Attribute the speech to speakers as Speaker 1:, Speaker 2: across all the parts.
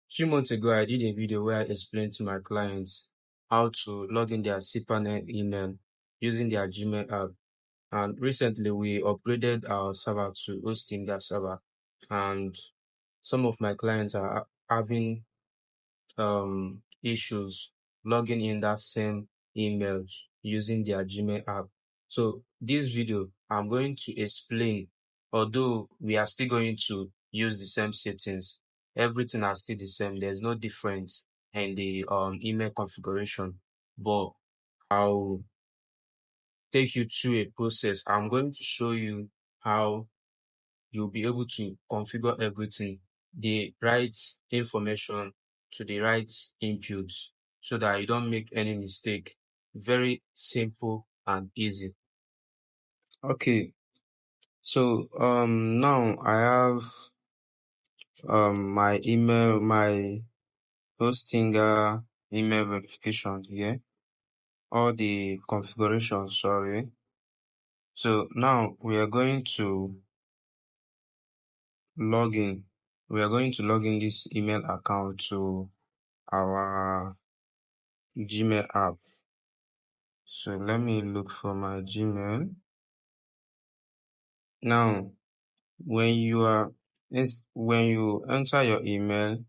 Speaker 1: Few months ago, I did a video where I explained to my clients how to log in their hPanel email using their Gmail app. And recently, we upgraded our server to hosting their server. And some of my clients are having issues logging in that same emails using their Gmail app. So this video, I'm going to explain, although we are still going to use the same settings, everything are still the same. There's no difference in the email configuration, but I'll take you through a process. I'm going to show you how you'll be able to configure everything, the right information to the right inputs, so that you don't make any mistake. Very simple and easy. Okay, so now I have my email, my hosting email verification here, all the configurations, sorry. So now we are going to log in. We are going to log in this email account to our Gmail app. So let me look for my Gmail. Now, when you enter your email,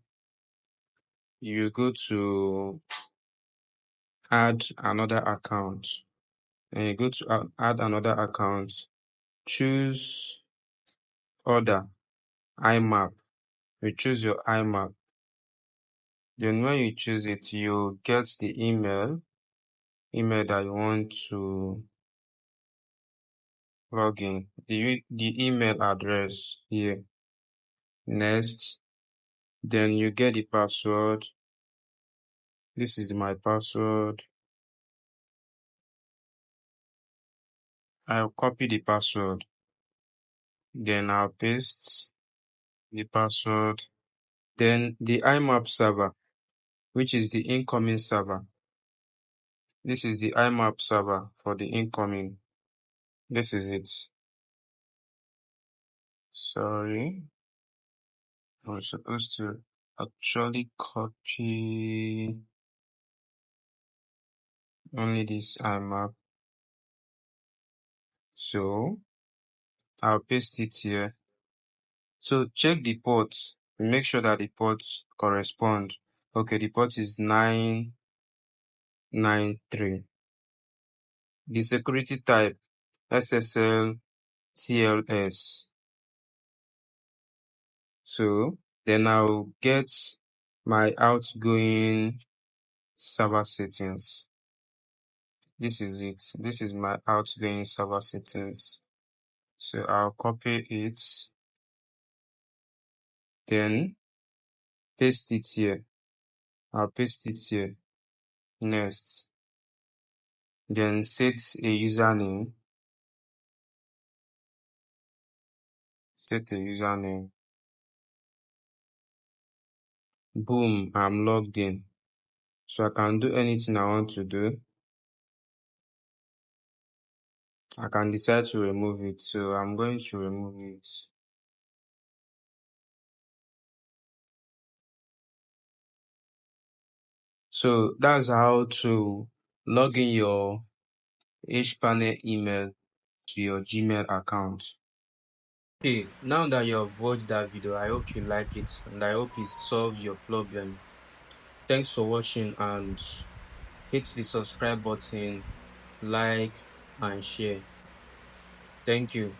Speaker 1: you go to add another account. And you go to add another account, choose order, IMAP. You choose your IMAP. Then when you choose it, you get the email that you want to log in, the email address here. Next, then you get the password. This is my password. I'll copy the password. Then I'll paste the password. Then the IMAP server, which is the incoming server. This is the IMAP server for the incoming. This is it. Sorry. I was supposed to actually copy only this IMAP. So I'll paste it here. So check the ports. Make sure that the ports correspond. Okay, the port is 993. The security type, SSL TLS. So then I'll get my outgoing server settings. This is it. This is my outgoing server settings. So I'll copy it. Then paste it here. I'll paste it here. Next. Then set a username. Set a username. Boom, I'm logged in. So I can do anything I want to do. I can decide to remove it. So I'm going to remove it. So that's how to log in your hPanel email to your Gmail account. Okay, now that you have watched that video, I hope you like it and I hope it solved your problem. Thanks for watching and hit the subscribe button, like and share. Thank you.